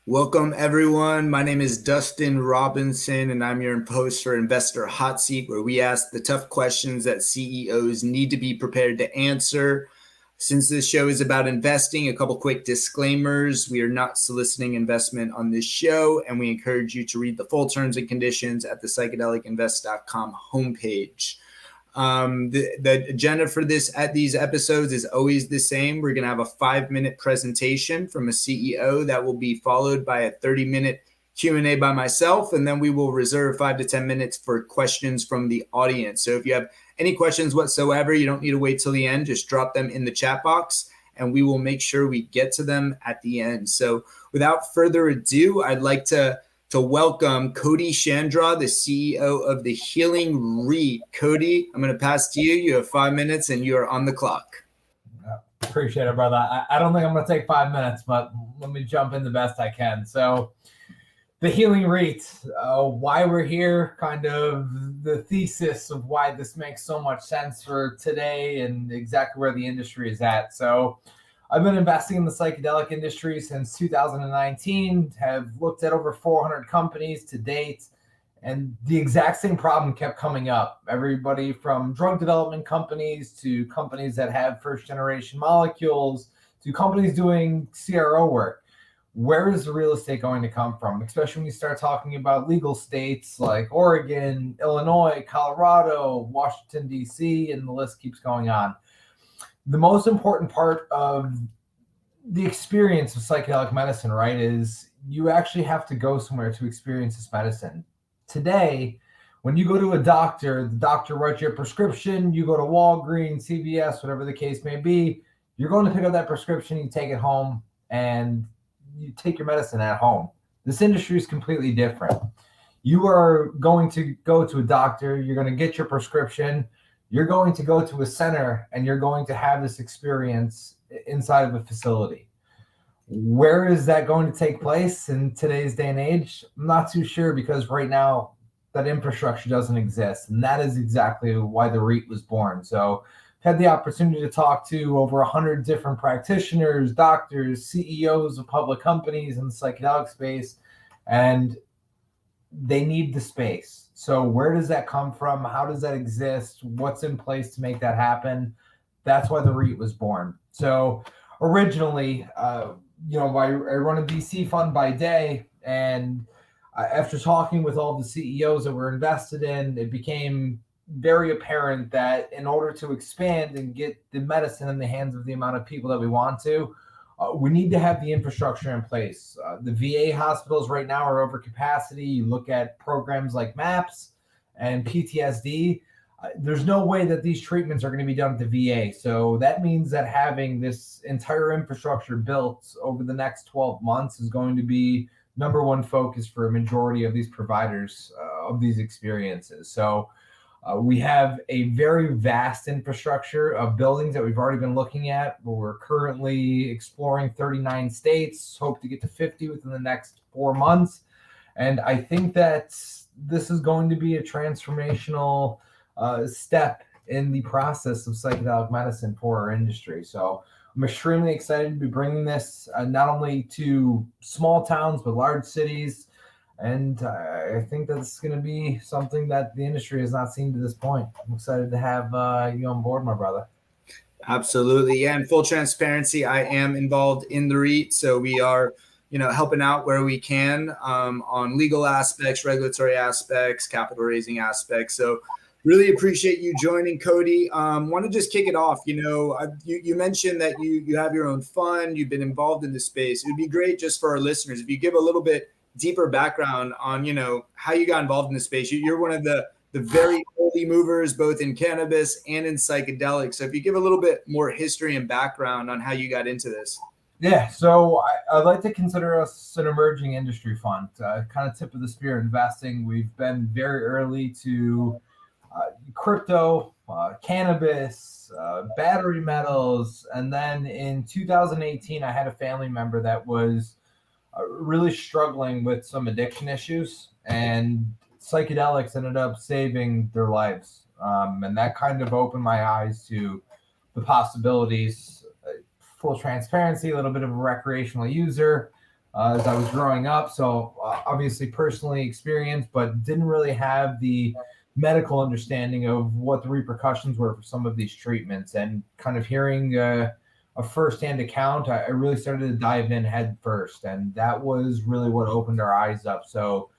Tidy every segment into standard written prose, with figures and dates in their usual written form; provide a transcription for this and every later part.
Welcome, everyone. My name is Dustin Robinson, and I'm your host for Investor Hotseat, where we ask the tough questions that CEOs need to be prepared to answer. Since this show is about investing, a couple quick disclaimers. We are not soliciting investment on this show, and we encourage you to read the full terms and conditions at the psychedelicinvest.com homepage. The agenda for these episodes is always the same. We're going to have a 5-minute presentation from a CEO that will be followed by a 30-minute Q&A by myself, and then we will reserve 5 to 10 minutes for questions from the audience. So if you have any questions whatsoever, you don't need to wait till the end. Just drop them in the chat box, and we will make sure we get to them at the end. So without further ado, I'd like to welcome Cody Shandraw, the CEO of the Healing REIT. Cody, I'm going to pass to you. You have 5 minutes and you are on the clock. Appreciate it, brother. I don't think I'm going to take 5 minutes, but let me jump in the best I can. So the Healing REIT, why we're here, kind of the thesis of why this makes so much sense for today and exactly where the industry is at. So I've been investing in the psychedelic industry since 2019, have looked at over 400 companies to date, and the exact same problem kept coming up. Everybody from drug development companies to companies that have first-generation molecules to companies doing CRO work. Where is the real estate going to come from? Especially when you start talking about legal states like Oregon, Illinois, Colorado, Washington, D.C., and the list keeps going on. The most important part of the experience of psychedelic medicine, right, is you actually have to go somewhere to experience this medicine. Today, when you go to a doctor, the doctor writes you a prescription, you go to Walgreens, CVS, whatever the case may be, you're going to pick up that prescription, you take it home, and you take your medicine at home. This industry is completely different. You are going to go to a doctor, you're going to get your prescription, you're going to go to a center and you're going to have this experience inside of a facility. Where is that going to take place in today's day and age? I'm not too sure, because right now that infrastructure doesn't exist. And that is exactly why the REIT was born. So I've had the opportunity to talk to over 100 different practitioners, doctors, CEOs of public companies in the psychedelic space, and they need the space. So where does that come from? How does that exist? What's in place to make that happen? That's why the REIT was born. So originally, I run a VC fund by day, and after talking with all the CEOs that were invested in, it became very apparent that in order to expand and get the medicine in the hands of the amount of people that we want to, we need to have the infrastructure in place. The VA hospitals right now are over capacity. You look at programs like MAPS and PTSD. There's no way that these treatments are going to be done at the VA. So that means that having this entire infrastructure built over the next 12 months is going to be number one focus for a majority of these providers of these experiences. So we have a very vast infrastructure of buildings that we've already been looking at. We're currently exploring 39 states, hope to get to 50 within the next 4 months. And I think that this is going to be a transformational step in the process of psychedelic medicine for our industry. So I'm extremely excited to be bringing this not only to small towns, but large cities. And I think that's going to be something that the industry has not seen to this point. I'm excited to have you on board, my brother. Absolutely. Yeah. And full transparency, I am involved in the REIT. So we are, helping out where we can on legal aspects, regulatory aspects, capital raising aspects. So really appreciate you joining, Cody. Want to just kick it off. You mentioned that you have your own fund. You've been involved in this space. It would be great just for our listeners if you give a little bit deeper background on, how you got involved in the space. You're one of the very early movers, both in cannabis and in psychedelics. So if you give a little bit more history and background on how you got into this. Yeah, so I'd like to consider us an emerging industry fund, kind of tip of the spear investing. We've been very early to crypto, cannabis, battery metals. And then in 2018, I had a family member that was really struggling with some addiction issues, and psychedelics ended up saving their lives. And that kind of opened my eyes to the possibilities. Full transparency, a little bit of a recreational user, as I was growing up. So obviously personally experienced, but didn't really have the medical understanding of what the repercussions were for some of these treatments. And kind of hearing a firsthand account, I really started to dive in head first. And that was really what opened our eyes up. So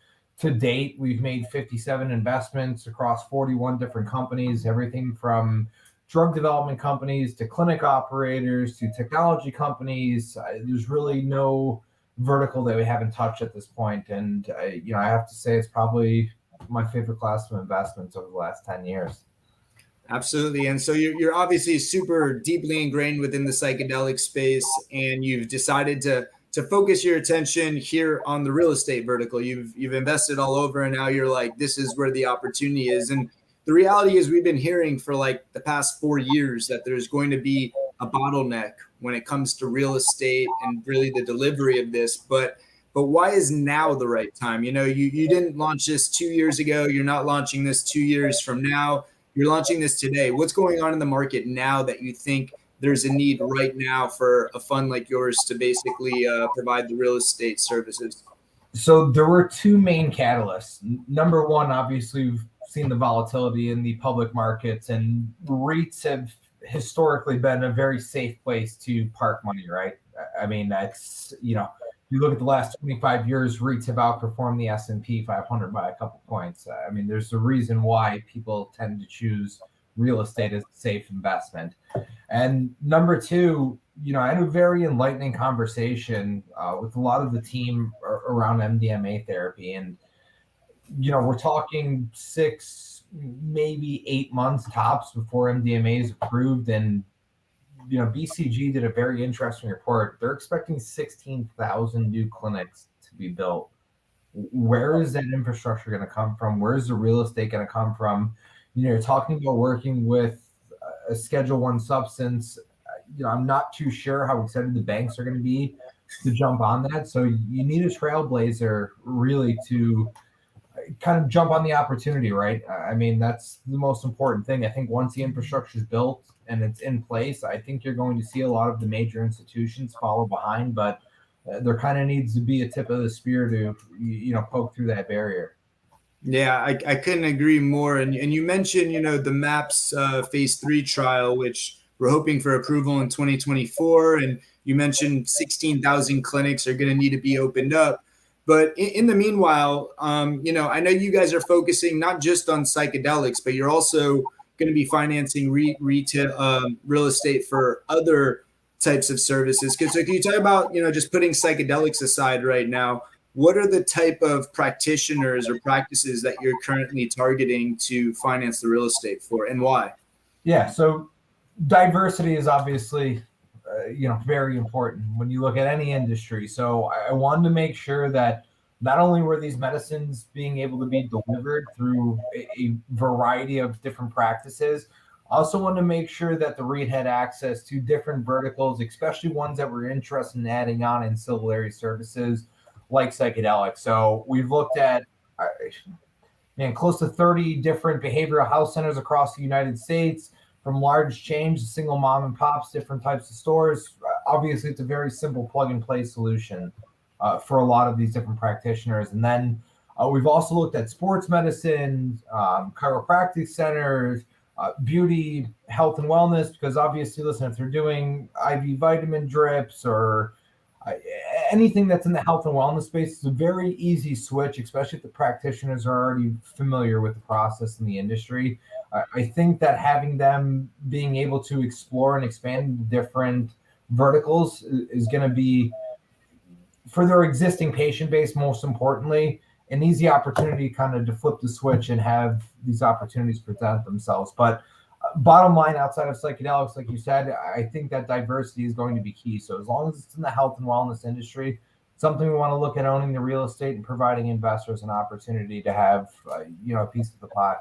to date, we've made 57 investments across 41 different companies, everything from drug development companies to clinic operators to technology companies. There's really no vertical that we haven't touched at this point. And, I have to say it's probably my favorite class of investments over the last 10 years. Absolutely. And so you're obviously super deeply ingrained within the psychedelic space, and you've decided to focus your attention here on the real estate vertical. You've invested all over, and now you're like, this is where the opportunity is. And the reality is we've been hearing for like the past 4 years that there's going to be a bottleneck when it comes to real estate and really the delivery of this. But why is now the right time? You didn't launch this 2 years ago. You're not launching this 2 years from now. You're launching this today. What's going on in the market now that you think there's a need right now for a fund like yours to basically provide the real estate services? So there were two main catalysts. Number one, obviously, we've seen the volatility in the public markets, and REITs have historically been a very safe place to park money, right? I mean, that's, you look at the last 25 years, REITs have outperformed the S&P 500 by a couple points. I mean, there's a reason why people tend to choose real estate as a safe investment. And number two, I had a very enlightening conversation with a lot of the team around MDMA therapy. And, we're talking 6, maybe 8 months tops before MDMA is approved. And BCG did a very interesting report. They're expecting 16,000 new clinics to be built. Where is that infrastructure going to come from? Where is the real estate going to come from? You're talking about working with a Schedule I substance. I'm not too sure how excited the banks are going to be to jump on that. So you need a trailblazer really to kind of jump on the opportunity, right? I mean, that's the most important thing. I think once the infrastructure is built and it's in place, I think you're going to see a lot of the major institutions follow behind, but there kind of needs to be a tip of the spear to, poke through that barrier. Yeah, I couldn't agree more. And you mentioned, the MAPS phase 3 trial, which we're hoping for approval in 2024. And you mentioned 16,000 clinics are going to need to be opened up. But in the meanwhile, I know you guys are focusing not just on psychedelics, but you're also going to be financing retail real estate for other types of services. So can you talk about, just putting psychedelics aside right now, what are the type of practitioners or practices that you're currently targeting to finance the real estate for, and why? Yeah, so diversity is obviously very important when you look at any industry. So I wanted to make sure that not only were these medicines being able to be delivered through a variety of different practices, I also wanted to make sure that the REIT had access to different verticals, especially ones that were interested in adding on ancillary services like psychedelics. So we've looked at close to 30 different behavioral health centers across the United States, from large chains to single mom and pops, different types of stores. Obviously, it's a very simple plug and play solution for a lot of these different practitioners. And then we've also looked at sports medicine, chiropractic centers, beauty, health and wellness, because obviously, listen, if they're doing IV vitamin drips or anything that's in the health and wellness space, it's a very easy switch, especially if the practitioners are already familiar with the process in the industry. I think that having them being able to explore and expand different verticals is going to be, for their existing patient base, most importantly, an easy opportunity kind of to flip the switch and have these opportunities present themselves. But bottom line, outside of psychedelics, like you said, I think that diversity is going to be key. So as long as it's in the health and wellness industry, something we want to look at owning the real estate and providing investors an opportunity to have, a piece of the pie.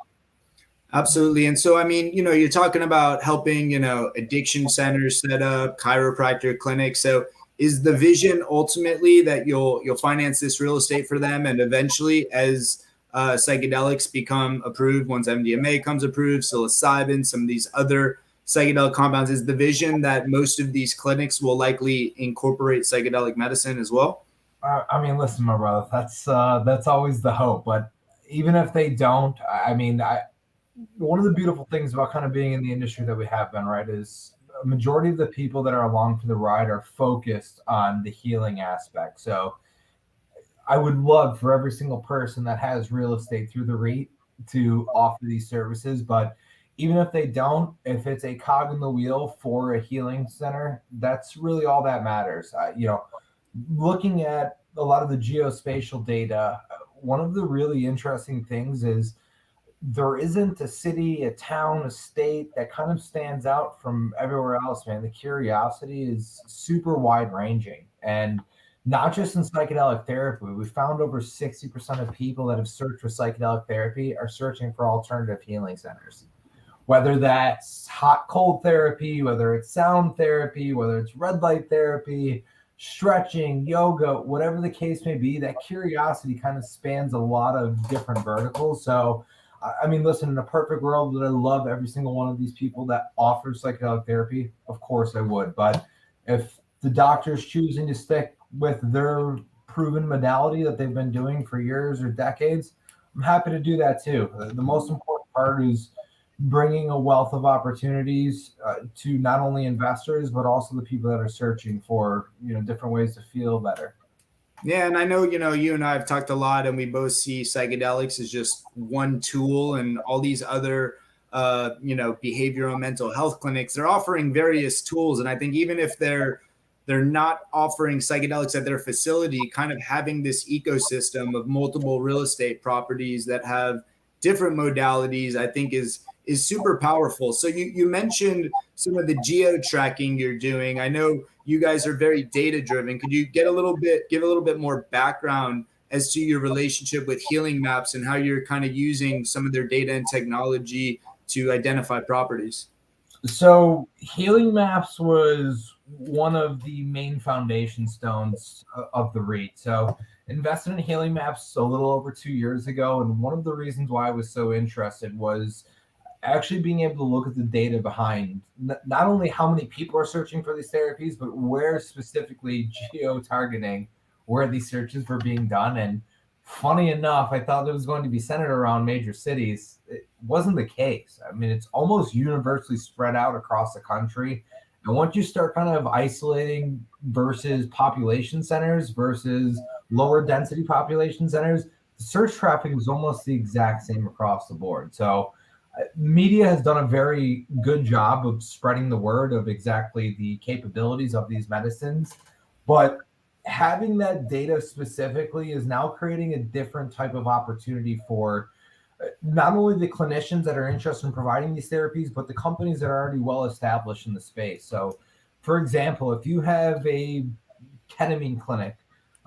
Absolutely. And so, I mean, you're talking about helping, addiction centers set up, chiropractor clinics. So is the vision ultimately that you'll finance this real estate for them, and eventually as psychedelics become approved, once MDMA comes approved, psilocybin, some of these other psychedelic compounds, is the vision that most of these clinics will likely incorporate psychedelic medicine as well? I mean, listen, my brother, that's always the hope. But even if they don't, one of the beautiful things about kind of being in the industry that we have been, right, is a majority of the people that are along for the ride are focused on the healing aspect. So I would love for every single person that has real estate through the REIT to offer these services. But even if they don't, if it's a cog in the wheel for a healing center, that's really all that matters. Looking at a lot of the geospatial data, one of the really interesting things is there isn't a city, a town, a state that kind of stands out from everywhere else, man. The curiosity is super wide ranging. And not just in psychedelic therapy, we found over 60% of people that have searched for psychedelic therapy are searching for alternative healing centers. Whether that's hot cold therapy, whether it's sound therapy, whether it's red light therapy, stretching, yoga, whatever the case may be, that curiosity kind of spans a lot of different verticals. So I mean, listen, in a perfect world, would I love every single one of these people that offers psychedelic therapy? Of course I would. But if the doctor's choosing to stick with their proven modality that they've been doing for years or decades, I'm happy to do that too. The most important part is bringing a wealth of opportunities to not only investors, but also the people that are searching for, different ways to feel better. Yeah, and I know, you and I have talked a lot, and we both see psychedelics as just one tool, and all these other, behavioral mental health clinics, they're offering various tools. And I think even if they're not offering psychedelics at their facility, kind of having this ecosystem of multiple real estate properties that have different modalities, I think is super powerful. So you mentioned some of the geo tracking you're doing. I know you guys are very data driven. Could you give a little bit more background as to your relationship with Healing Maps and how you're kind of using some of their data and technology to identify properties? So Healing Maps was one of the main foundation stones of the REIT. So invested in Healing Maps a little over 2 years ago. And one of the reasons why I was so interested was actually being able to look at the data behind not only how many people are searching for these therapies, but where specifically geo-targeting, where these searches were being done. And funny enough, I thought it was going to be centered around major cities. It wasn't the case. I mean, it's almost universally spread out across the country. And once you start kind of isolating versus population centers versus lower density population centers, the search traffic is almost the exact same across the board. So media has done a very good job of spreading the word of exactly the capabilities of these medicines. But having that data specifically is now creating a different type of opportunity for not only the clinicians that are interested in providing these therapies, but the companies that are already well established in the space. So, for example, if you have a ketamine clinic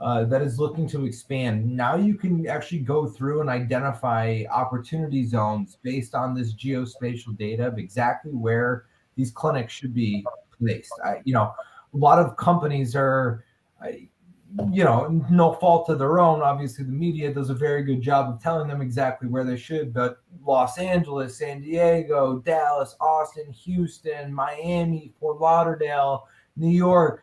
that is looking to expand, now you can actually go through and identify opportunity zones based on this geospatial data of exactly where these clinics should be placed. A lot of companies are, no fault of their own. Obviously, the media does a very good job of telling them exactly where they should. But Los Angeles, San Diego, Dallas, Austin, Houston, Miami, Fort Lauderdale, New York,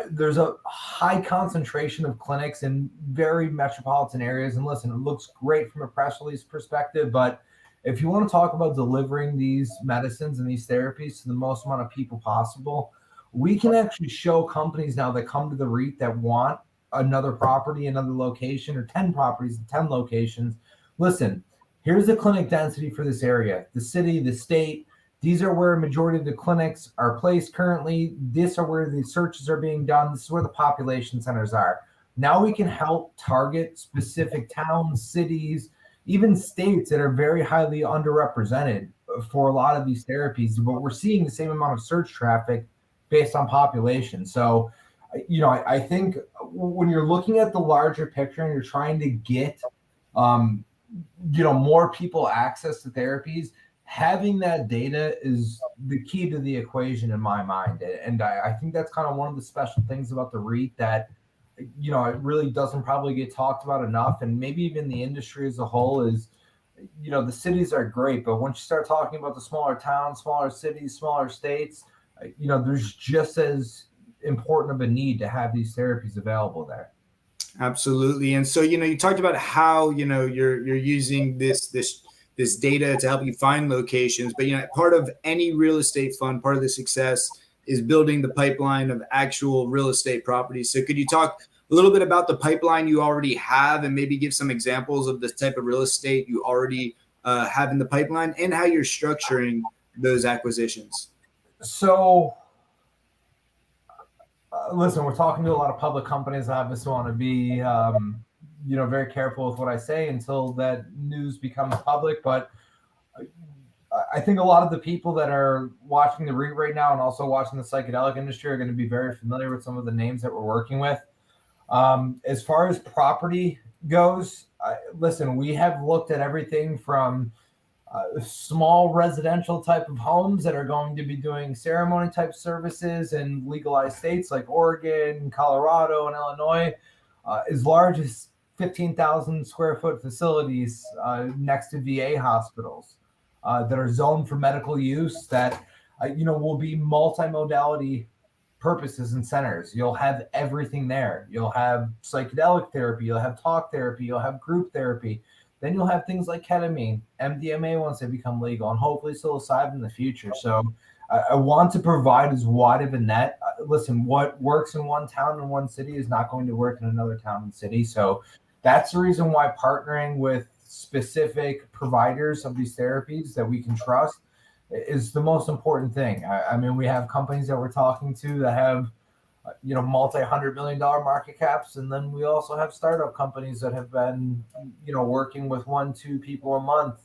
there's a high concentration of clinics in very metropolitan areas. And listen, it looks great from a press release perspective, but if you want to talk about delivering these medicines and these therapies to the most amount of people possible, we can actually show companies now that come to the REIT that want another property, another location, or 10 properties, 10 locations. Listen, here's the clinic density for this area, the city, the state. These are where a majority of the clinics are placed currently. These are where the searches are being done. This is where the population centers are. Now we can help target specific towns, cities, even states that are very highly underrepresented for a lot of these therapies, but we're seeing the same amount of search traffic based on population. So, I think when you're looking at the larger picture and you're trying to get, more people access to therapies, having that data is the key to the equation in my mind. And I think that's kind of one of the special things about the REIT that, it really doesn't probably get talked about enough. And maybe even the industry as a whole is, the cities are great, but once you start talking about the smaller towns, smaller cities, smaller states, there's just as important of a need to have these therapies available there. Absolutely. And so, you talked about how, you're using this data to help you find locations, but part of any real estate fund, part of the success is building the pipeline of actual real estate properties. So could you talk a little bit about the pipeline you already have and maybe give some examples of the type of real estate you already have in the pipeline and how you're structuring those acquisitions? So listen, we're talking to a lot of public companies. I obviously want to be, very careful with what I say until that news becomes public. But I think a lot of the people that are watching the REIT right now and also watching the psychedelic industry are going to be very familiar with some of the names that we're working with. As far as property goes, listen, we have looked at everything from small residential type of homes that are going to be doing ceremony type services in legalized states like Oregon, Colorado, and Illinois, as large as 15,000 square foot facilities next to VA hospitals that are zoned for medical use that, will be multimodality purposes and centers. You'll have everything there. You'll have psychedelic therapy, you'll have talk therapy, you'll have group therapy. Then you'll have things like ketamine, MDMA once they become legal, and hopefully psilocybin in the future. So I want to provide as wide of a net. Listen, what works in one town and one city is not going to work in another town and city. So that's the reason why partnering with specific providers of these therapies that we can trust is the most important thing. I mean, we have companies that we're talking to that have multi-$100 million market caps. And then we also have startup companies that have been, working with 1-2 people a month,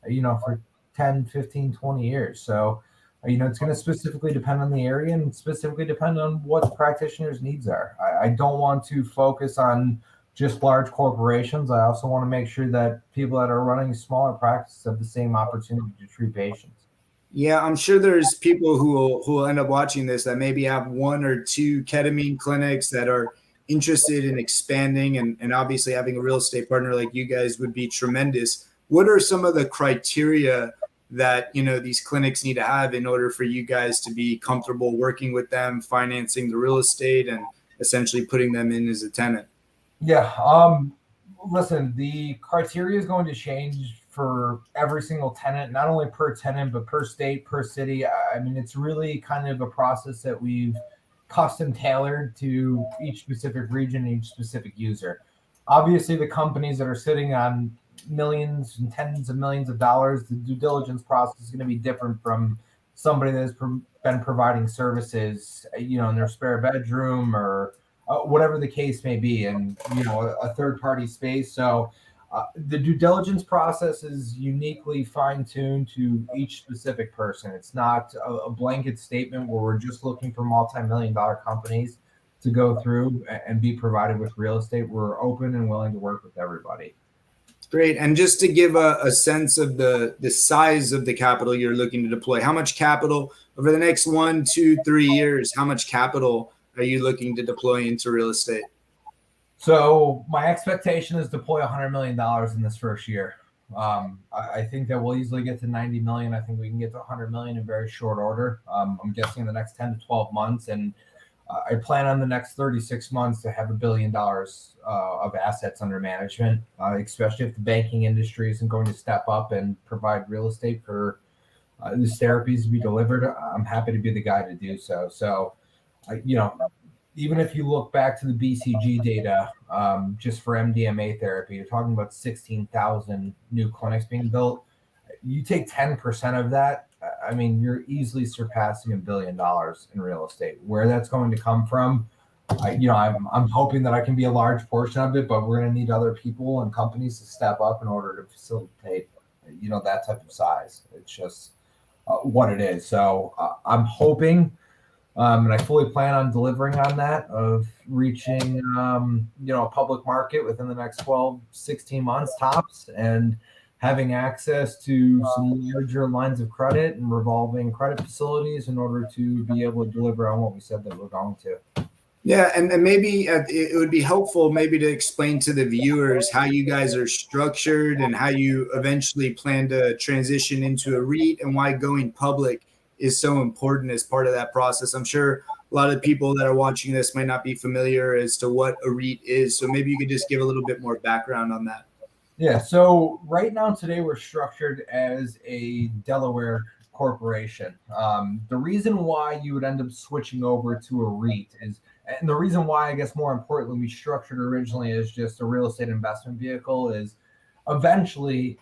for 10, 15, 20 years. So, it's going to specifically depend on the area and specifically depend on what the practitioner's needs are. I don't want to focus on just large corporations. I also want to make sure that people that are running smaller practices have the same opportunity to treat patients. Yeah, I'm sure there's people who will end up watching this that maybe have 1 or 2 ketamine clinics that are interested in expanding, and obviously having a real estate partner like you guys would be tremendous. What are some of the criteria that these clinics need to have in order for you guys to be comfortable working with them, financing the real estate, and essentially putting them in as a tenant? Yeah. Listen, the criteria is going to change for every single tenant, not only per tenant, but per state, per city. I mean, it's really kind of a process that we've custom tailored to each specific region, each specific user. Obviously, the companies that are sitting on millions and tens of millions of dollars, the due diligence process is going to be different from somebody that has been providing services, in their spare bedroom or whatever the case may be, and a third party space. So the due diligence process is uniquely fine-tuned to each specific person. It's not a blanket statement where we're just looking for multi-million-dollar companies to go through and be provided with real estate. We're open and willing to work with everybody. Great. And just to give a sense of the size of the capital you're looking to deploy, how much capital over the next 1, 2, 3 years, how much capital are you looking to deploy into real estate? So my expectation is deploy $100 million in this first year. I think that we'll easily get to 90 million. I think we can get to 100 million in very short order. I'm guessing in the next 10 to 12 months. And I plan on the next 36 months to have $1 billion of assets under management, especially if the banking industry isn't going to step up and provide real estate for these therapies to be delivered. I'm happy to be the guy to do so. So, even if you look back to the BCG data, just for MDMA therapy, you're talking about 16,000 new clinics being built. You take 10% of that, I mean, you're easily surpassing $1 billion in real estate. Where that's going to come from, I'm hoping that I can be a large portion of it, but we're going to need other people and companies to step up in order to facilitate, that type of size. It's just what it is. So I'm hoping. And I fully plan on delivering on that, of reaching, a public market within the next 12, 16 months tops, and having access to some larger lines of credit and revolving credit facilities in order to be able to deliver on what we said that we're going to. Yeah, and maybe it would be helpful maybe to explain to the viewers how you guys are structured and how you eventually plan to transition into a REIT and why going public is so important as part of that process. I'm sure a lot of people that are watching this might not be familiar as to what a REIT is. So maybe you could just give a little bit more background on that. Yeah, so right now today we're structured as a Delaware corporation. The reason why you would end up switching over to a REIT is, and the reason why I guess more importantly we structured originally as just a real estate investment vehicle is eventually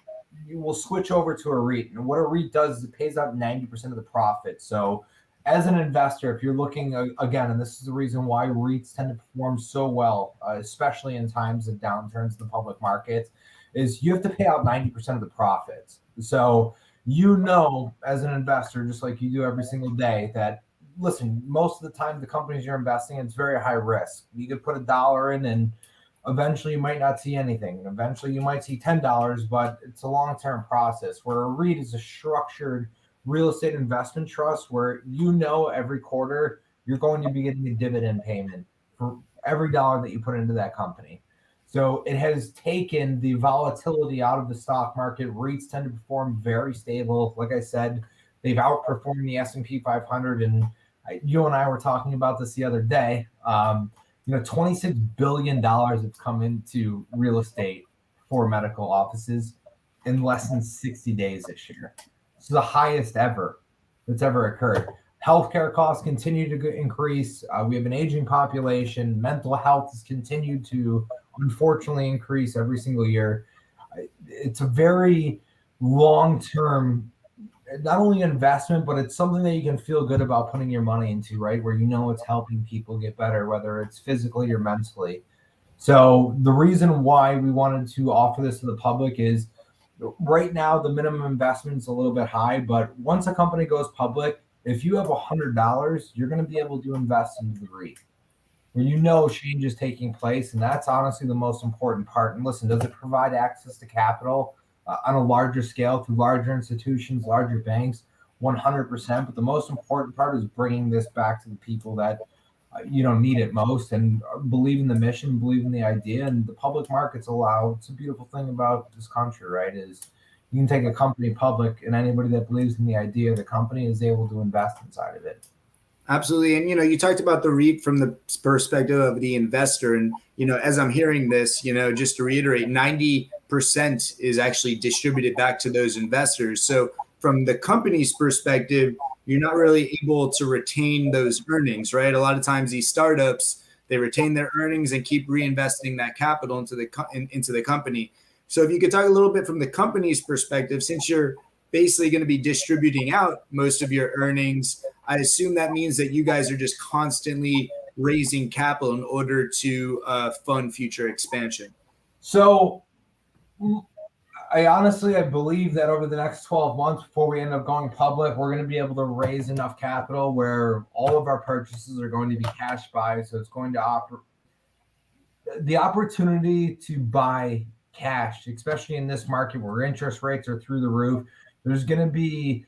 you will switch over to a REIT. And what a REIT does is it pays out 90% of the profit. So as an investor, if you're looking again, and this is the reason why REITs tend to perform so well, especially in times of downturns in the public markets, is you have to pay out 90% of the profits. So as an investor, just like you do every single day, that listen, most of the time the companies you're investing in, it's very high risk. You could put $1 in and eventually you might not see anything. Eventually you might see $10, but it's a long-term process. Where a REIT is a structured real estate investment trust where every quarter you're going to be getting a dividend payment for every dollar that you put into that company. So it has taken the volatility out of the stock market. REITs tend to perform very stable. Like I said, they've outperformed the S&P 500. And you and I were talking about this the other day. $26 billion have come into real estate for medical offices in less than 60 days this year. It's the highest ever that's ever occurred. Healthcare costs continue to increase. We have an aging population. Mental health has continued to unfortunately increase every single year. It's a very long-term, not only investment, but it's something that you can feel good about putting your money into, right? Where it's helping people get better, whether it's physically or mentally. So the reason why we wanted to offer this to the public is right now the minimum investment is a little bit high, but once a company goes public, if you have $100, you're going to be able to invest into the REIT where change is taking place. And that's honestly the most important part. And listen, does it provide access to capital on a larger scale through larger institutions, larger banks? 100%. But the most important part is bringing this back to the people that need it most and believe in the mission, believe in the idea. And the public markets it's a beautiful thing about this country, right? Is you can take a company public and anybody that believes in the idea of the company is able to invest inside of it. Absolutely. And, you talked about the REIT from the perspective of the investor. And, as I'm hearing this, just to reiterate, 90% is actually distributed back to those investors. So from the company's perspective, you're not really able to retain those earnings, right? A lot of times these startups, they retain their earnings and keep reinvesting that capital into the company. So if you could talk a little bit from the company's perspective, since you're basically going to be distributing out most of your earnings, I assume that means that you guys are just constantly raising capital in order to fund future expansion. So I believe that over the next 12 months before we end up going public, we're going to be able to raise enough capital where all of our purchases are going to be cash buys. So it's going to offer the opportunity to buy cash, especially in this market where interest rates are through the roof. There's going to be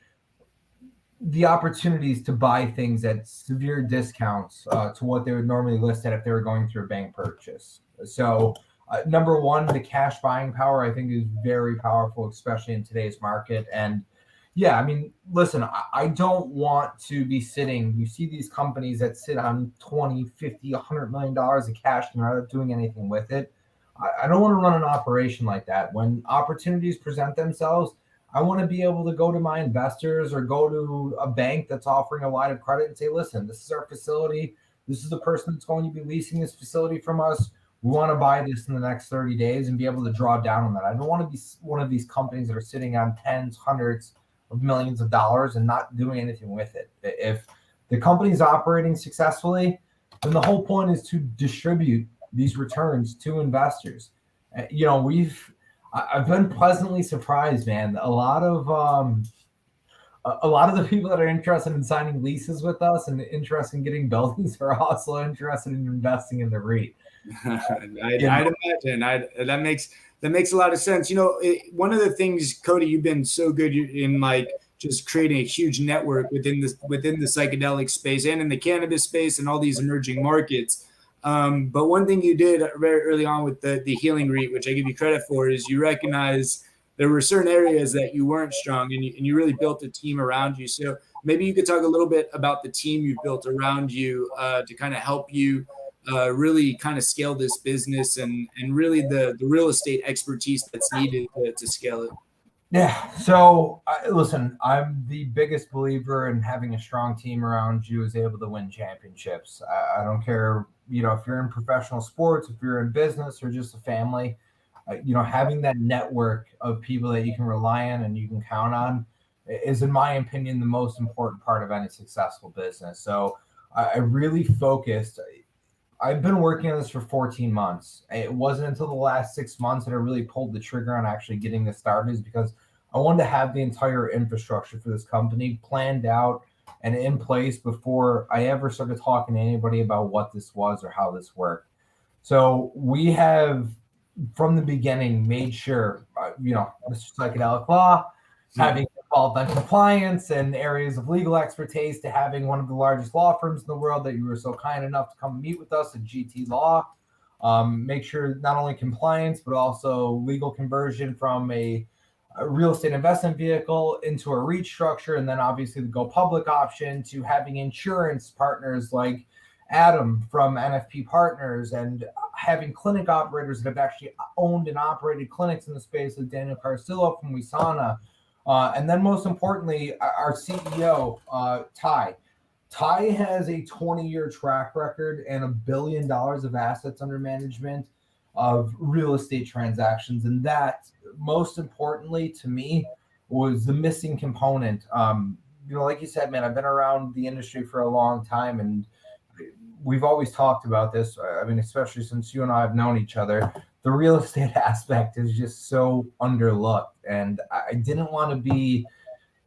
the opportunities to buy things at severe discounts to what they would normally list at if they were going through a bank purchase. So number one, the cash buying power, I think, is very powerful, especially in today's market. And listen, I don't want to be sitting. You see these companies that sit on 20, 50, $100 million of cash and are not doing anything with it. I don't want to run an operation like that. When opportunities present themselves, I want to be able to go to my investors or go to a bank that's offering a line of credit and say, listen, this is our facility. This is the person that's going to be leasing this facility from us. We want to buy this in the next 30 days and be able to draw down on that. I don't want to be one of these companies that are sitting on tens, hundreds of millions of dollars and not doing anything with it. If the company's operating successfully, then the whole point is to distribute these returns to investors. I've been pleasantly surprised, man. A lot of the people that are interested in signing leases with us and interested in getting buildings are also interested in investing in the REIT. I'd imagine that makes a lot of sense. One of the things, Cody, you've been so good in just creating a huge network within the psychedelic space and in the cannabis space and all these emerging markets. But one thing you did very early on with the healing REIT, which I give you credit for, is you recognize there were certain areas that you weren't strong and you really built a team around you. So maybe you could talk a little bit about the team you've built around you to kind of help you really kind of scale this business and really the real estate expertise that's needed to scale it. Yeah. So listen, I'm the biggest believer in having a strong team around you is able to win championships. I don't care, if you're in professional sports, if you're in business or just a family, having that network of people that you can rely on and you can count on is, in my opinion, the most important part of any successful business. So I really focused. I've been working on this for 14 months. It wasn't until the last 6 months that I really pulled the trigger on actually getting this started, because I wanted to have the entire infrastructure for this company planned out and in place before I ever started talking to anybody about what this was or how this worked. So we have, from the beginning, made sure, Mr. Psychedelic Law, having involved on compliance and areas of legal expertise, to having one of the largest law firms in the world that you were so kind enough to come meet with us at GT Law. Make sure not only compliance, but also legal conversion from a real estate investment vehicle into a REIT structure, and then obviously the go public option, to having insurance partners like Adam from NFP Partners, and having clinic operators that have actually owned and operated clinics in the space, like Daniel Carcillo from Wisana. And then most importantly, our CEO, Ty. Ty has a 20-year track record and $1 billion of assets under management of real estate transactions. And that, most importantly to me, was the missing component. Like you said, man, I've been around the industry for a long time, and we've always talked about this. I mean, especially since you and I have known each other, the real estate aspect is just so underlooked. And I didn't want to be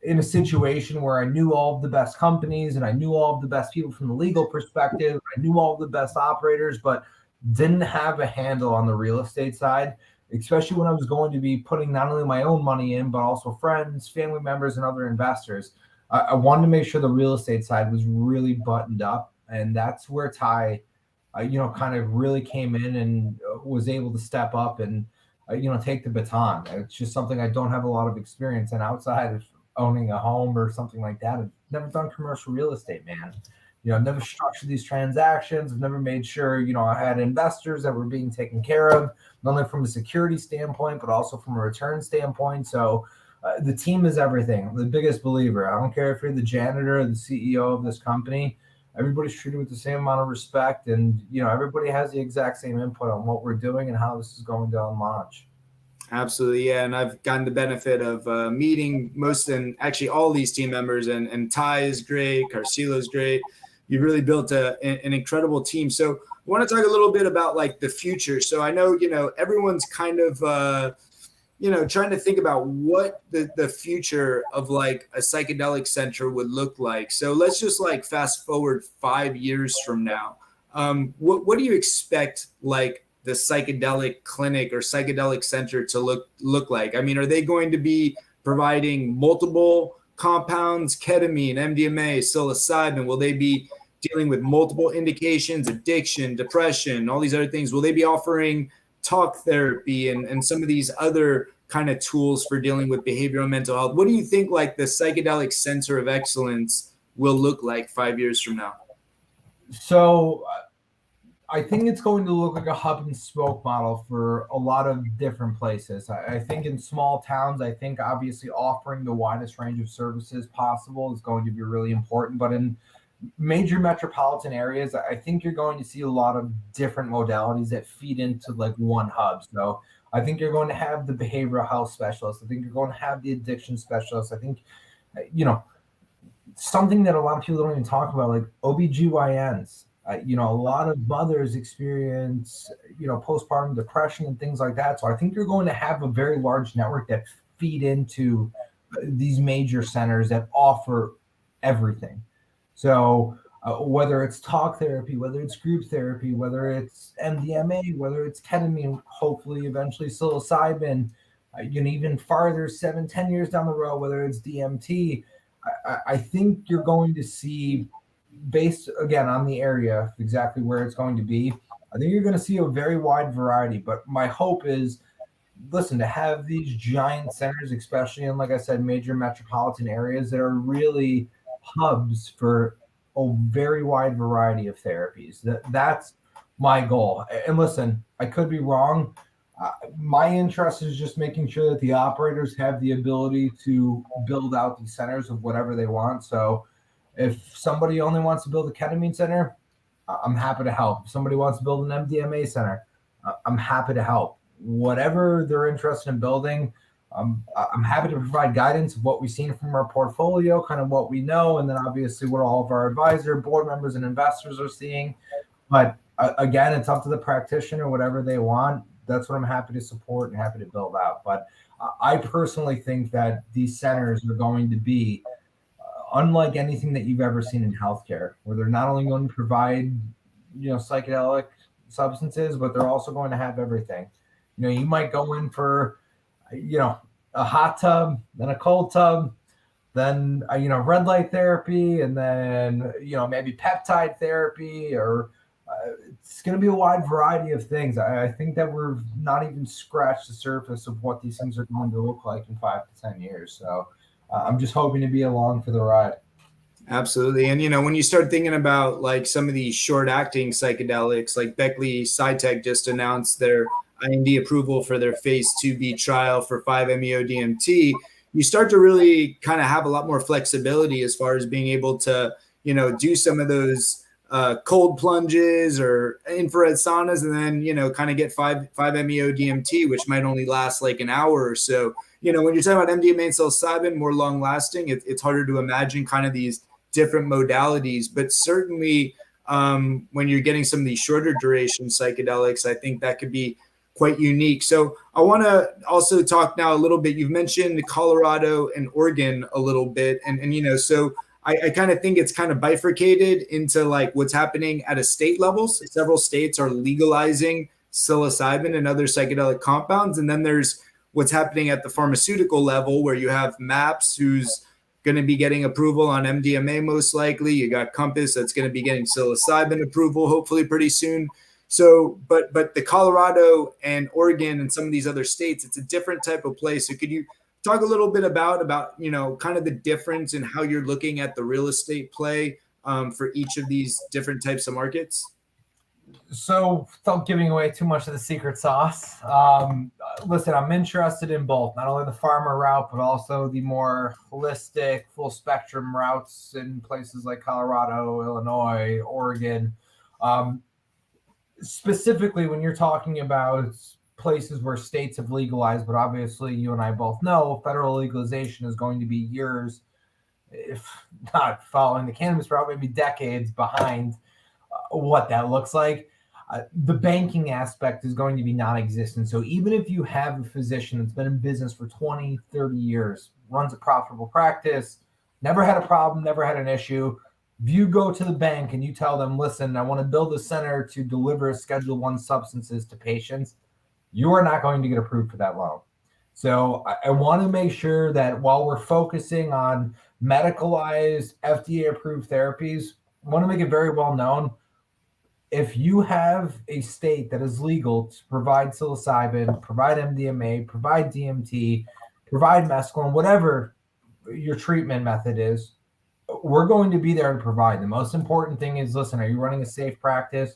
in a situation where I knew all of the best companies and I knew all of the best people from the legal perspective. I knew all of the best operators, but didn't have a handle on the real estate side, especially when I was going to be putting not only my own money in, but also friends, family members, and other investors. I wanted to make sure the real estate side was really buttoned up. And that's where Ty, kind of really came in and was able to step up and, take the baton. It's just something I don't have a lot of experience in outside of owning a home or something like that. I've never done commercial real estate, man. I've never structured these transactions. I've never made sure, I had investors that were being taken care of, not only from a security standpoint, but also from a return standpoint. So the team is everything. I'm the biggest believer. I don't care if you're the janitor or the CEO of this company. Everybody's treated with the same amount of respect, and everybody has the exact same input on what we're doing and how this is going to launch. Absolutely, yeah. And I've gotten the benefit of meeting most and actually all these team members, and Ty is great, Carcillo's great. You've really built an incredible team. So I want to talk a little bit about like the future. So I know, everyone's kind of, trying to think about what the future of like a psychedelic center would look like. So let's just like fast forward 5 years from now. What do you expect like the psychedelic clinic or psychedelic center to look like? I mean, are they going to be providing multiple compounds, ketamine, MDMA, psilocybin? Will they be dealing with multiple indications, addiction, depression, all these other things? Will they be offering talk therapy and some of these other kind of tools for dealing with behavioral and mental health? What do you think like the psychedelic center of excellence will look like 5 years from now? So I think it's going to look like a hub and spoke model for a lot of different places. I think in small towns, I think obviously offering the widest range of services possible is going to be really important. But in major metropolitan areas, I think you're going to see a lot of different modalities that feed into like one hub. So I think you're going to have the behavioral health specialist. I think you're going to have the addiction specialist. I think, something that a lot of people don't even talk about, like OBGYNs. A lot of mothers experience, postpartum depression and things like that. So I think you're going to have a very large network that feed into these major centers that offer everything. So whether it's talk therapy, whether it's group therapy, whether it's MDMA, whether it's ketamine, hopefully eventually psilocybin, even farther, 7-10 years down the road, whether it's DMT, I think you're going to see, based again on the area, exactly where it's going to be, I think you're going to see a very wide variety. But my hope is, listen, to have these giant centers, especially in, like I said, major metropolitan areas that are really hubs for a very wide variety of therapies. That's my goal. And listen, I could be wrong. My interest is just making sure that the operators have the ability to build out these centers of whatever they want. So if somebody only wants to build a ketamine center, I'm happy to help. If somebody wants to build an MDMA center, I'm happy to help. Whatever they're interested in building, I'm happy to provide guidance of what we've seen from our portfolio, kind of what we know, and then obviously what all of our advisor, board members, and investors are seeing. But again, it's up to the practitioner, whatever they want. That's what I'm happy to support and happy to build out. But I personally think that these centers are going to be unlike anything that you've ever seen in healthcare, where they're not only going to provide, psychedelic substances, but they're also going to have everything. You might go in for, a hot tub, then a cold tub, then, red light therapy, and then, maybe peptide therapy, or it's going to be a wide variety of things. I think that we're not even scratched the surface of what these things are going to look like in 5 to 10 years. So I'm just hoping to be along for the ride. Absolutely. And, when you start thinking about like some of these short acting psychedelics, like Beckley Psytech just announced their IND approval for their phase 2B trial for 5-MeO-DMT, you start to really kind of have a lot more flexibility as far as being able to, do some of those cold plunges or infrared saunas, and then, kind of get 5-MeO-DMT, which might only last like an hour or so. When you're talking about MDMA and psilocybin, more long lasting, it's harder to imagine kind of these different modalities, but certainly when you're getting some of these shorter duration psychedelics, I think that could be quite unique. So I want to also talk now a little bit. You've mentioned Colorado and Oregon a little bit, and so I kind of think it's kind of bifurcated into like what's happening at a state level. So several states are legalizing psilocybin and other psychedelic compounds, and then there's what's happening at the pharmaceutical level, where you have MAPS, who's going to be getting approval on MDMA most likely. You got Compass that's going to be getting psilocybin approval hopefully pretty soon. So, but the Colorado and Oregon and some of these other states, it's a different type of place. So could you talk a little bit about kind of the difference in how you're looking at the real estate play for each of these different types of markets? So without giving away too much of the secret sauce, listen, I'm interested in both, not only the pharma route, but also the more holistic, full spectrum routes in places like Colorado, Illinois, Oregon. Specifically, when you're talking about places where states have legalized, but obviously you and I both know federal legalization is going to be years, if not following the cannabis route, maybe decades behind what that looks like. The banking aspect is going to be non-existent. So even if you have a physician that's been in business for 20, 30 years, runs a profitable practice, never had a problem, never had an issue, if you go to the bank and you tell them, listen, I want to build a center to deliver Schedule I substances to patients, you are not going to get approved for that loan. So I want to make sure that while we're focusing on medicalized, FDA-approved therapies, I want to make it very well known, if you have a state that is legal to provide psilocybin, provide MDMA, provide DMT, provide mescaline, whatever your treatment method is, we're going to be there to provide. The most important thing is, listen, are you running a safe practice?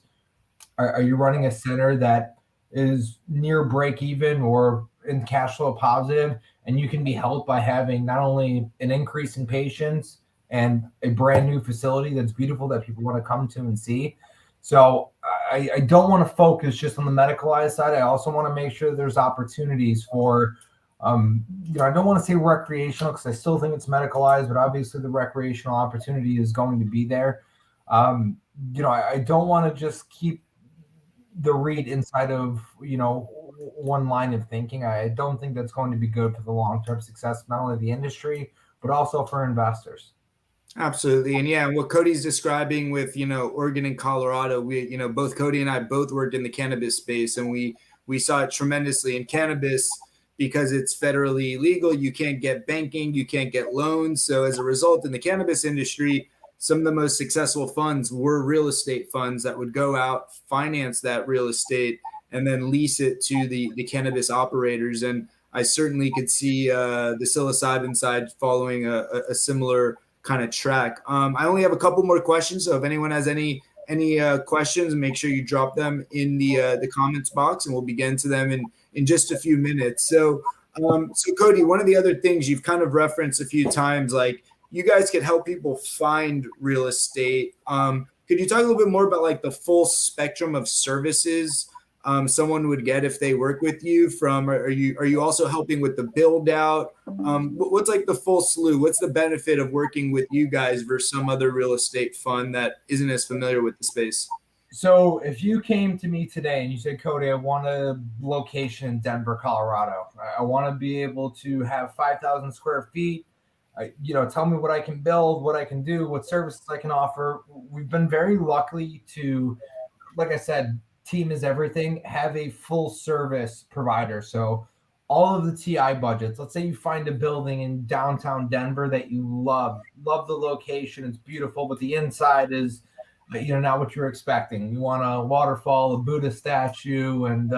Are you running a center that is near break even or in cash flow positive? And you can be helped by having not only an increase in patients and a brand new facility that's beautiful that people want to come to and see. So I don't want to focus just on the medicalized side. I also want to make sure there's opportunities for, I don't want to say recreational because I still think it's medicalized, but obviously the recreational opportunity is going to be there. I don't want to just keep the REIT inside of, one line of thinking. I don't think that's going to be good for the long-term success, not only of the industry, but also for investors. Absolutely. And yeah, what Cody's describing with, Oregon and Colorado, we, both Cody and I both worked in the cannabis space, and we saw it tremendously in cannabis because it's federally illegal. You can't get banking, you can't get loans. So as a result, in the cannabis industry, some of the most successful funds were real estate funds that would go out, finance that real estate, and then lease it to the cannabis operators. And I certainly could see the psilocybin side following a similar kind of track. I only have a couple more questions, so if anyone has any questions, make sure you drop them in the comments box, and we'll begin to them in just a few minutes. So Cody, one of the other things you've kind of referenced a few times, like you guys could help people find real estate. Could you talk a little bit more about like the full spectrum of services someone would get if they work with you? Are you also helping with the build out? What's like the full slew? What's the benefit of working with you guys versus some other real estate fund that isn't as familiar with the space? So if you came to me today and you said, Cody, I want a location in Denver, Colorado. I want to be able to have 5,000 square feet. Tell me what I can build, what I can do, what services I can offer. We've been very lucky to, like I said, team is everything, have a full service provider. So all of the TI budgets, let's say you find a building in downtown Denver that you love the location, it's beautiful, but the inside is, not what you're expecting. You want a waterfall, a Buddha statue, and,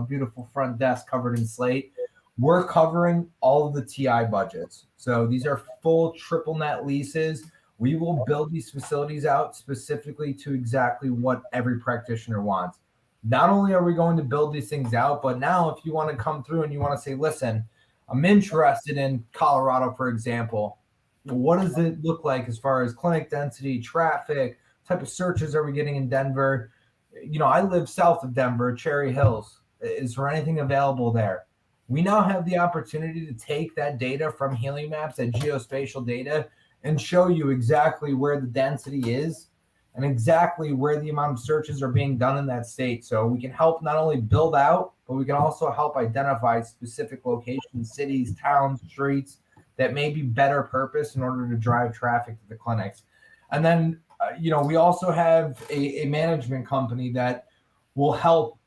beautiful front desk covered in slate. We're covering all of the TI budgets. So these are full triple net leases. We will build these facilities out specifically to exactly what every practitioner wants. Not only are we going to build these things out, but now if you want to come through and you want to say, listen, I'm interested in Colorado, for example, what does it look like as far as clinic density, traffic, type of searches are we getting in Denver? I live south of Denver, Cherry Hills. Is there anything available there? We now have the opportunity to take that data from Healing Maps, that geospatial data, and show you exactly where the density is and exactly where the amount of searches are being done in that state. So we can help not only build out, but we can also help identify specific locations, cities, towns, streets that may be better purposed in order to drive traffic to the clinics. And then, we also have a management company that will help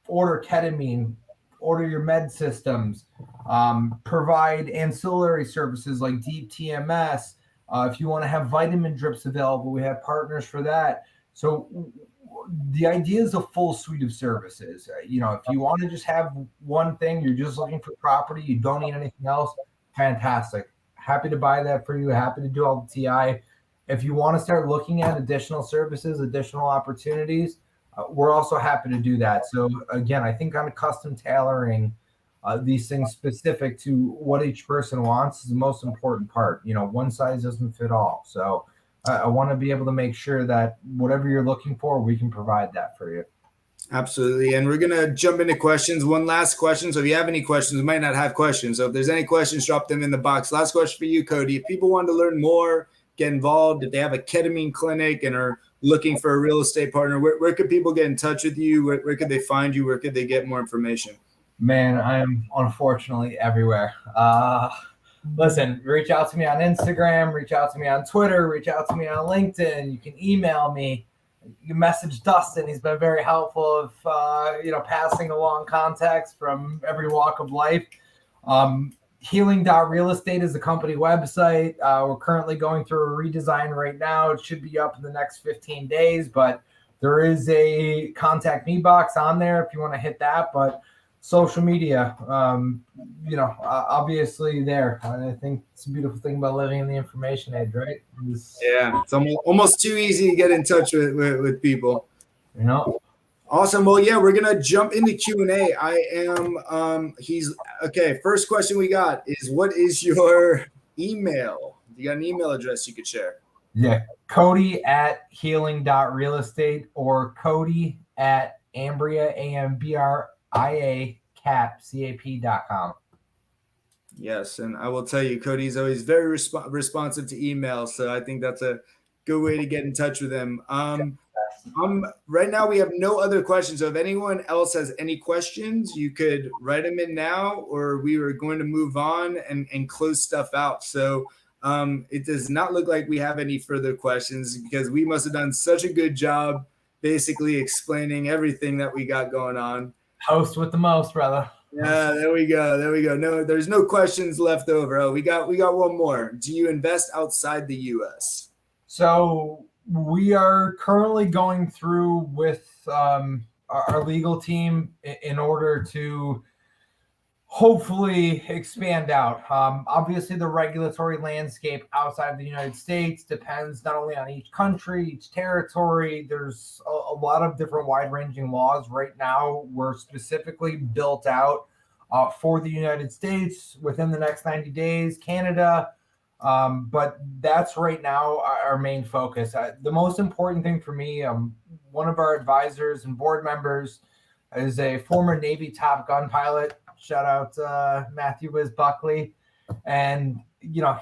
order ketamine, order your med systems, provide ancillary services like deep TMS. If you want to have vitamin drips available, we have partners for that. So the idea is a full suite of services. If you want to just have one thing, you're just looking for property, you don't need anything else, fantastic. Happy to buy that for you. Happy to do all the TI. If you want to start looking at additional services, additional opportunities, we're also happy to do that. So again, I think on custom tailoring these things specific to what each person wants is the most important part. One size doesn't fit all. So I want to be able to make sure that whatever you're looking for, we can provide that for you. Absolutely. And we're going to jump into questions. One last question. So if you have any questions, we might not have questions. So if there's any questions, drop them in the box. Last question for you, Cody. If people want to learn more, get involved, if they have a ketamine clinic and are looking for a real estate partner, where could people get in touch with you? Where could they find you? Where could they get more information? Man, I am unfortunately everywhere. Listen, reach out to me on Instagram, reach out to me on Twitter, reach out to me on LinkedIn. You can email me. You can message Dustin. He's been very helpful of, passing along contacts from every walk of life. Healing.real estate is the company website. We're currently going through a redesign right now. It should be up in the next 15 days, but there is a contact me box on there if you want to hit that. But social media, obviously there. I think it's a beautiful thing about living in the information age, right? It's almost too easy to get in touch with people. Awesome. Well, yeah, we're going to jump into Q&A. First question we got is, what is your email? You got an email address you could share? Yeah, Cody at healing.realestate or Cody at Ambria, Ambria cap.com. Yes, and I will tell you, Cody's always very responsive to email, so I think that's a good way to get in touch with him. Right now we have no other questions. So if anyone else has any questions, you could write them in now, or we were going to move on and close stuff out. So it does not look like we have any further questions, because we must have done such a good job basically explaining everything that we got going on. Host with the most, brother. Yeah, there we go. No, there's no questions left over. Oh, we got one more. Do you invest outside the US? So we are currently going through with our legal team in order to hopefully expand out. Obviously, the regulatory landscape outside of the United States depends not only on each country, each territory. There's a lot of different wide-ranging laws. Right now, we're specifically built out for the United States within the next 90 days, Canada. But that's right now our main focus. The most important thing for me, one of our advisors and board members is a former Navy Top Gun pilot. Shout out Matthew Wiz Buckley. And,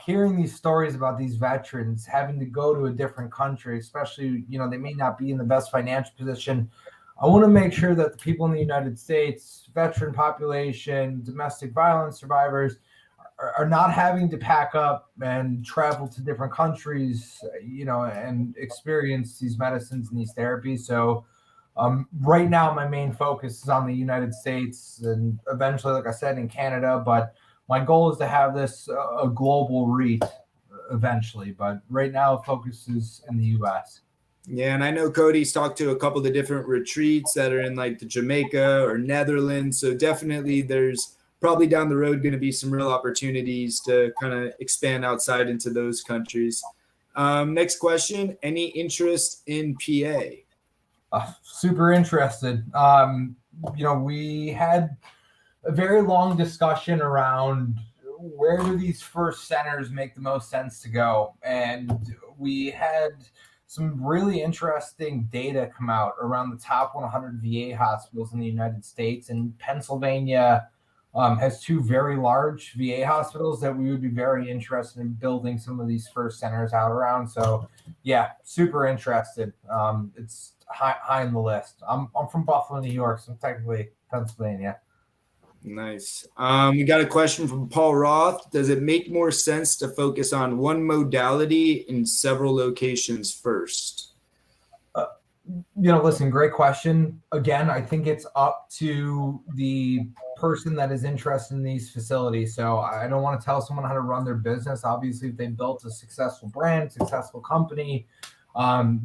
hearing these stories about these veterans having to go to a different country, especially, they may not be in the best financial position. I want to make sure that the people in the United States, veteran population, domestic violence survivors, are not having to pack up and travel to different countries, and experience these medicines and these therapies. So right now, my main focus is on the United States and eventually, like I said, in Canada. But my goal is to have this a global REIT eventually. But right now, focus is in the U.S. Yeah, and I know Cody's talked to a couple of the different retreats that are in like the Jamaica or Netherlands. So definitely there's probably down the road going to be some real opportunities to kind of expand outside into those countries. Next question, any interest in PA? Super interested. We had a very long discussion around where do these first centers make the most sense to go. And we had some really interesting data come out around the top 100 VA hospitals in the United States. And Pennsylvania has two very large VA hospitals that we would be very interested in building some of these first centers out around. So yeah, super interested. It's high on the list. I'm from Buffalo, New York, so I'm technically Pennsylvania. Nice. We got a question from Paul Roth. Does it make more sense to focus on one modality in several locations first? Listen, great question. Again, I think it's up to the person that is interested in these facilities. So I don't want to tell someone how to run their business. Obviously, if they built a successful brand, successful company,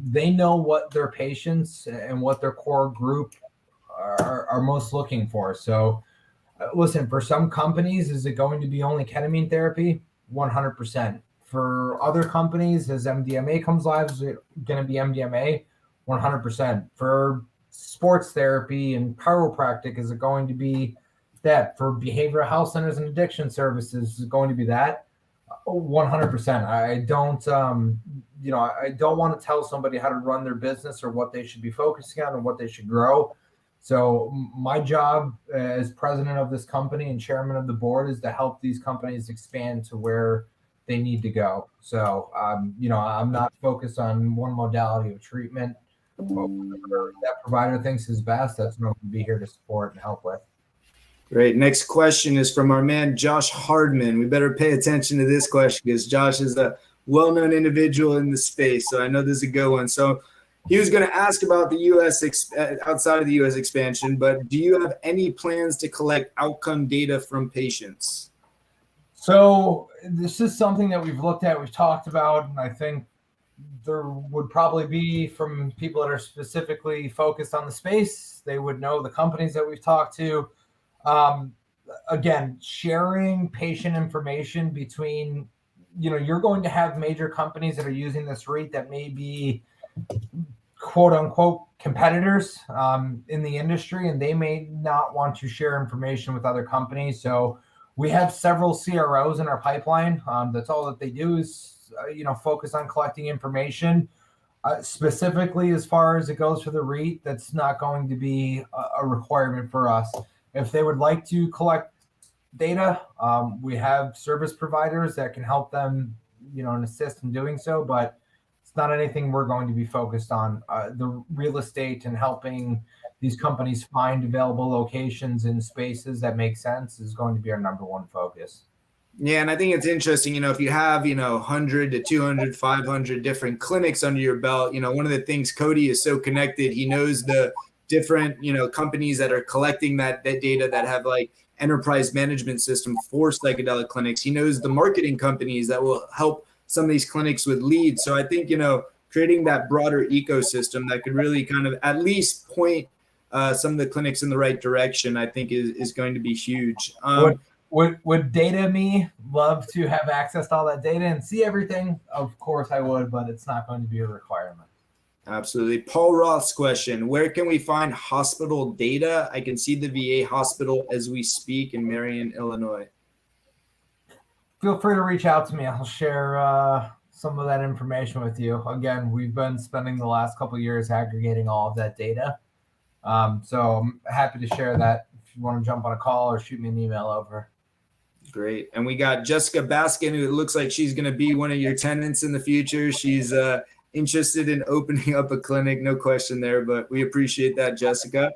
they know what their patients and what their core group are most looking for. So listen, for some companies, is it going to be only ketamine therapy? 100%. For other companies, as MDMA comes live, is it going to be MDMA? 100%. For sports therapy and chiropractic, is it going to be that? For behavioral health centers and addiction services, is it going to be that? 100%. I don't want to tell somebody how to run their business or what they should be focusing on and what they should grow. So my job as president of this company and chairman of the board is to help these companies expand to where they need to go. So, I'm not focused on one modality of treatment. Whatever that provider thinks is best, that's what I'm going to be here to support and help with. Great. Next question is from our man, Josh Hardman. We better pay attention to this question because Josh is a well-known individual in the space. So I know this is a good one. So he was going to ask about the U.S. outside of the U.S. expansion, but do you have any plans to collect outcome data from patients? So this is something that we've looked at, we've talked about, and I think there would probably be from people that are specifically focused on the space. They would know the companies that we've talked to. Again, sharing patient information between, you're going to have major companies that are using this REIT that may be quote unquote competitors in the industry, and they may not want to share information with other companies. So we have several CROs in our pipeline. That's all that they do is, focus on collecting information. Specifically, as far as it goes for the REIT, that's not going to be a requirement for us. If they would like to collect data, we have service providers that can help them, and assist in doing so, but it's not anything we're going to be focused on. The real estate and helping these companies find available locations in spaces that make sense is going to be our number one focus. Yeah, and I think it's interesting, if you have, 100 to 200, 500 different clinics under your belt, one of the things, Cody is so connected. He knows the different, companies that are collecting that data that have like enterprise management system for psychedelic clinics. He knows the marketing companies that will help some of these clinics with leads. So I think, creating that broader ecosystem that could really kind of at least point some of the clinics in the right direction, I think is going to be huge. Would data me love to have access to all that data and see everything? Of course I would, but it's not going to be a requirement. Absolutely. Paul Roth's question, where can we find hospital data? I can see the VA hospital as we speak in Marion, Illinois. Feel free to reach out to me. I'll share some of that information with you. Again, we've been spending the last couple of years aggregating all of that data. So I'm happy to share that if you want to jump on a call or shoot me an email over. Great. And we got Jessica Baskin, who it looks like she's going to be one of your tenants in the future. She's interested in opening up a clinic. No question there, but we appreciate that, Jessica.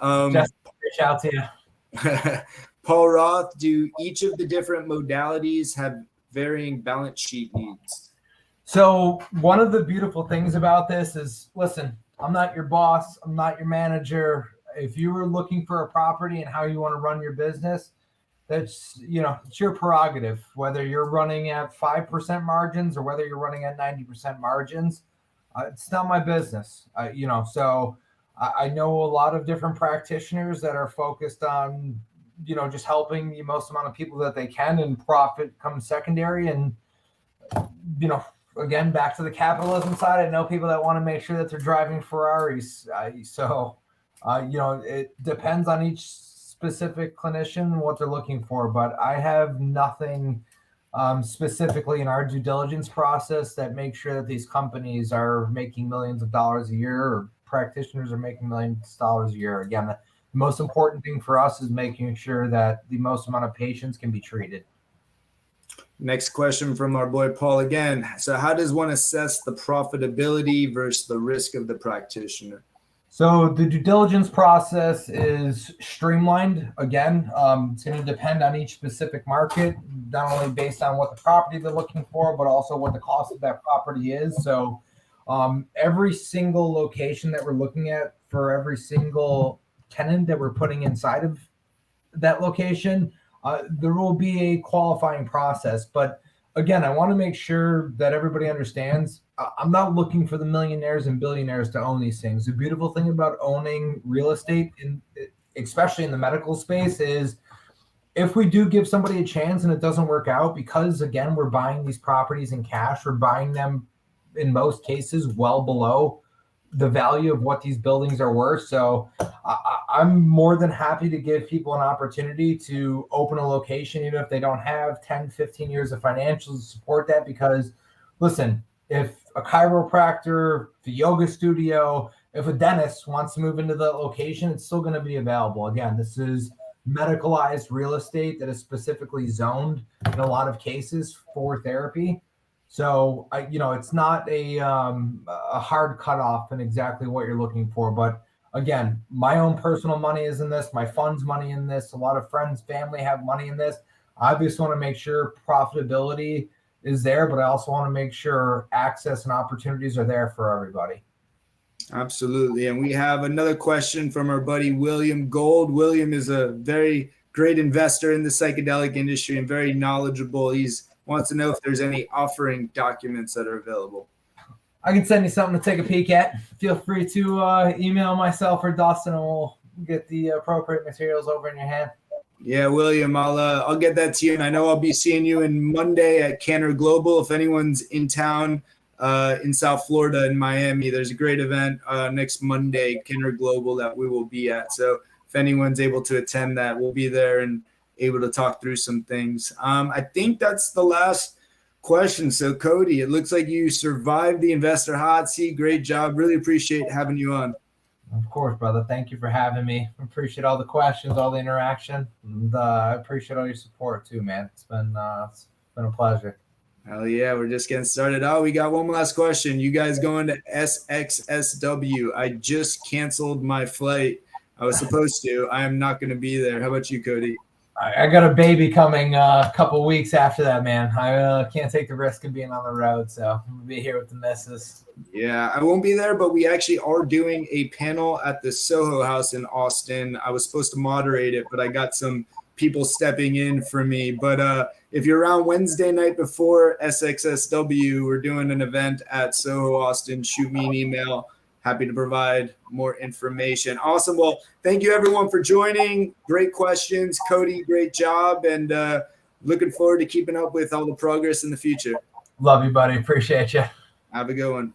Jessica, reach out to you. Paul Roth, do each of the different modalities have varying balance sheet needs? So one of the beautiful things about this is, listen, I'm not your boss. I'm not your manager. If you were looking for a property and how you want to run your business, that's, it's your prerogative, whether you're running at 5% margins or whether you're running at 90% margins. It's not my business. So I know a lot of different practitioners that are focused on, just helping the most amount of people that they can, and profit comes secondary. And, again, back to the capitalism side, I know people that want to make sure that they're driving Ferraris. It depends on each specific clinician, what they're looking for, but I have nothing specifically in our due diligence process that makes sure that these companies are making millions of dollars a year, or practitioners are making millions of dollars a year. Again, the most important thing for us is making sure that the most amount of patients can be treated. Next question from our boy Paul again. So how does one assess the profitability versus the risk of the practitioner? So the due diligence process is streamlined. Again, it's going to depend on each specific market, not only based on what the property they're looking for, but also what the cost of that property is. So every single location that we're looking at for every single tenant that we're putting inside of that location, there will be a qualifying process. But again, I want to make sure that everybody understands I'm not looking for the millionaires and billionaires to own these things. The beautiful thing about owning real estate, especially in the medical space, is if we do give somebody a chance and it doesn't work out, because again, we're buying these properties in cash, we're buying them in most cases well below the value of what these buildings are worth. So I'm more than happy to give people an opportunity to open a location, even if they don't have 10, 15 years of financials to support that. Because listen, if a chiropractor, the yoga studio, if a dentist wants to move into the location, it's still going to be available. Again, this is medicalized real estate that is specifically zoned in a lot of cases for therapy. So, it's not a hard cutoff in exactly what you're looking for. But again, my own personal money is in this, my fund's money in this, a lot of friends, family have money in this. I just want to make sure profitability is there, but I also want to make sure access and opportunities are there for everybody. Absolutely. And we have another question from our buddy William Gold. William is a very great investor in the psychedelic industry and very knowledgeable. He wants to know if there's any offering documents that are available. I can send you something to take a peek at. Feel free to email myself or Dustin, and we'll get the appropriate materials over in your hand. Yeah, William, I'll get that to you, and I know I'll be seeing you in Monday at Cantor Global. If anyone's in town in South Florida, in Miami, there's a great event next Monday, Cantor Global, that we will be at. So if anyone's able to attend that, we'll be there and able to talk through some things. I think that's the last question. So Cody, it looks like you survived the Investor Hot Seat. Great job. Really appreciate having you on. Of course, brother. Thank you for having me. Appreciate all the questions, all the interaction, and I appreciate all your support too, man. It's been a pleasure. Hell yeah, we're just getting started. Oh, we got one last question. You guys going to SXSW? I just canceled my flight. I was supposed to. I am not going to be there. How about you, Cody? I got a baby coming a couple weeks after that, man. I can't take the risk of being on the road, so I'm going to be here with the missus. Yeah, I won't be there, but we actually are doing a panel at the Soho House in Austin. I was supposed to moderate it, but I got some people stepping in for me. But if you're around Wednesday night before SXSW, we're doing an event at Soho Austin. Shoot me an email. happy to provide more information. Awesome. Well, thank you everyone for joining. Great questions. Cody, great job. And looking forward to keeping up with all the progress in the future. Love you, buddy. Appreciate you. Have a good one.